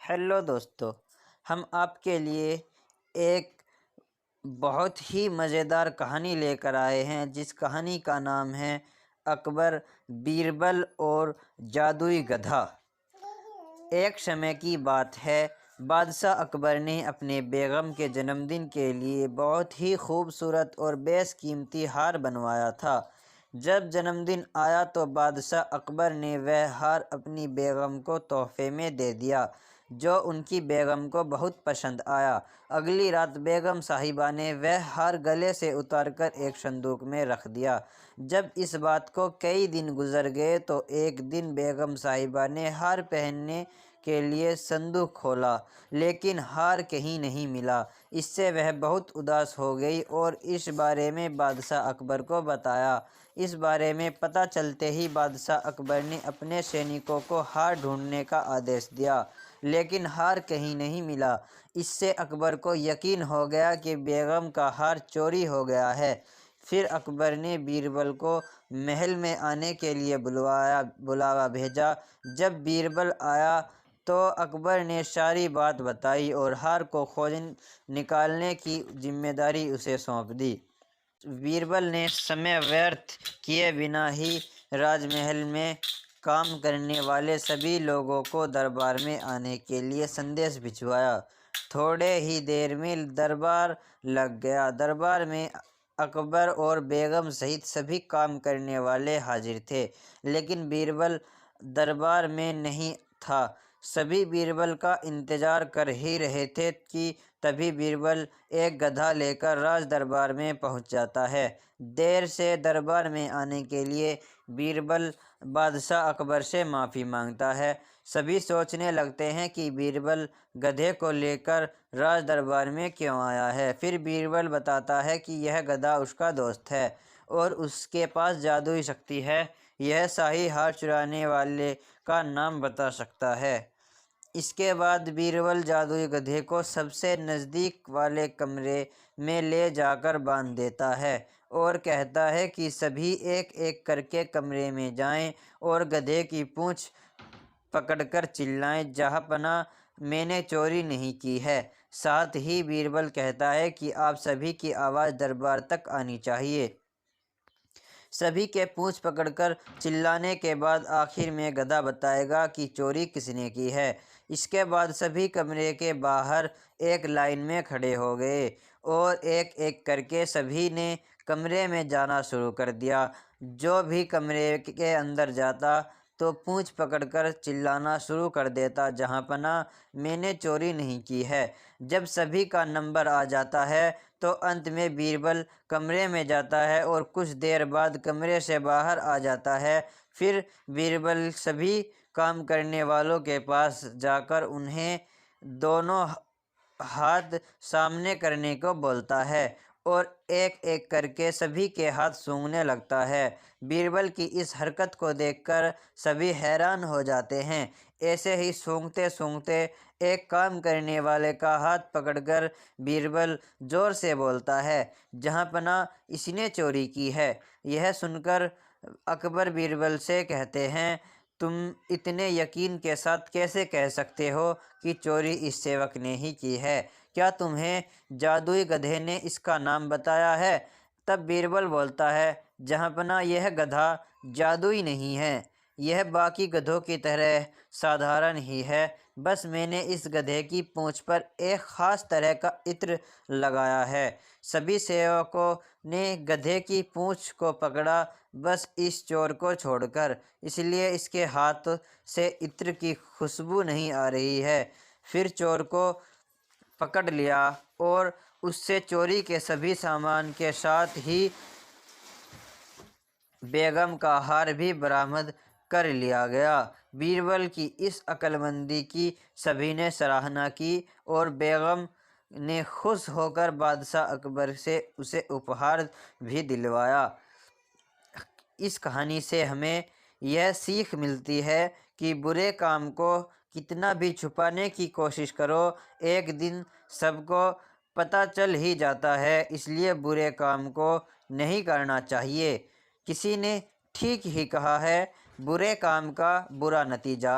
Hello दोस्तों, हम आपके लिए एक बहुत ही मज़ेदार कहानी लेकर आए हैं जिस कहानी का नाम है अकबर, बीरबल और जादुई गधा। एक समय की बात है, बादशाह अकबर ने अपने बेगम के जन्मदिन के लिए बहुत ही खूबसूरत और बेशकीमती हार बनवाया था। जब जन्मदिन आया तो बादशाह अकबर ने वह हार अपनी बेगम को तोहफे में दे दिया, जो उनकी बेगम को बहुत पसंद आया। अगली रात बेगम साहिबा ने वह हार गले से उतारकर एक संदूक में रख दिया। जब इस बात को कई दिन गुजर गए तो एक दिन बेगम साहिबा ने हार पहनने के लिए संदूक खोला, लेकिन हार कहीं नहीं मिला। इससे वह बहुत उदास हो गई और इस बारे में बादशाह अकबर को बताया। इस बारे में पता चलते ही बादशाह अकबर ने अपने सैनिकों को हार ढूंढने का आदेश दिया, लेकिन हार कहीं नहीं मिला। इससे अकबर को यकीन हो गया कि बेगम का हार चोरी हो गया है। फिर अकबर ने बीरबल को महल में आने के लिए बुलावा भेजा। जब बीरबल आया तो अकबर ने सारी बात बताई और हार को खोज निकालने की जिम्मेदारी उसे सौंप दी। बीरबल ने समय व्यर्थ किए बिना ही राजमहल में काम करने वाले सभी लोगों को दरबार में आने के लिए संदेश भिजवाया। थोड़े ही देर में दरबार लग गया। दरबार में अकबर और बेगम सहित सभी काम करने वाले हाजिर थे, लेकिन बीरबल दरबार में नहीं था। सभी बीरबल का इंतजार कर ही रहे थे कि तभी बीरबल एक गधा लेकर राज दरबार में पहुंच जाता है। देर से दरबार में आने के लिए बीरबल बादशाह अकबर से माफ़ी मांगता है। सभी सोचने लगते हैं कि बीरबल गधे को लेकर राज दरबार में क्यों आया है। फिर बीरबल बताता है कि यह गधा उसका दोस्त है और उसके पास जादुई शक्ति है। यह शाही हार चुराने वाले का नाम बता सकता है। इसके बाद बीरबल जादुई गधे को सबसे नज़दीक वाले कमरे में ले जाकर बांध देता है और कहता है कि सभी एक एक करके कमरे में जाएं और गधे की पूंछ पकड़कर चिल्लाएं, जहाँपना मैंने चोरी नहीं की है। साथ ही बीरबल कहता है कि आप सभी की आवाज़ दरबार तक आनी चाहिए। सभी के पूंछ पकड़कर चिल्लाने के बाद आखिर में गधा बताएगा कि चोरी किसने की है। इसके बाद सभी कमरे के बाहर एक लाइन में खड़े हो गए और एक एक करके सभी ने कमरे में जाना शुरू कर दिया। जो भी कमरे के अंदर जाता तो पूंछ पकड़कर चिल्लाना शुरू कर देता, जहाँपना मैंने चोरी नहीं की है। जब सभी का नंबर आ जाता है तो अंत में बीरबल कमरे में जाता है और कुछ देर बाद कमरे से बाहर आ जाता है। फिर बीरबल सभी काम करने वालों के पास जाकर उन्हें दोनों हाथ सामने करने को बोलता है और एक एक करके सभी के हाथ सूंघने लगता है। बीरबल की इस हरकत को देखकर सभी हैरान हो जाते हैं। ऐसे ही सूंघते सूंघते एक काम करने वाले का हाथ पकड़कर बीरबल जोर से बोलता है, जहाँपना इसने चोरी की है। यह सुनकर अकबर बीरबल से कहते हैं, तुम इतने यकीन के साथ कैसे कह सकते हो कि चोरी इस सेवक ने ही की है? क्या तुम्हें जादुई गधे ने इसका नाम बताया है? तब बीरबल बोलता है, जहाँपना यह गधा जादुई नहीं है, यह बाकी गधों की तरह साधारण ही है। बस मैंने इस गधे की पूंछ पर एक ख़ास तरह का इत्र लगाया है। सभी सेवकों ने गधे की पूंछ को पकड़ा, बस इस चोर को छोड़कर, इसलिए इसके हाथ से इत्र की खुशबू नहीं आ रही है। फिर चोर को पकड़ लिया और उससे चोरी के सभी सामान के साथ ही बेगम का हार भी बरामद कर लिया गया। बीरबल की इस अक्लमंदी की सभी ने सराहना की और बेगम ने खुश होकर बादशाह अकबर से उसे उपहार भी दिलवाया। इस कहानी से हमें यह सीख मिलती है कि बुरे काम को कितना भी छुपाने की कोशिश करो, एक दिन सबको पता चल ही जाता है। इसलिए बुरे काम को नहीं करना चाहिए। किसी ने ठीक ही कहा है, बुरे काम का बुरा नतीजा।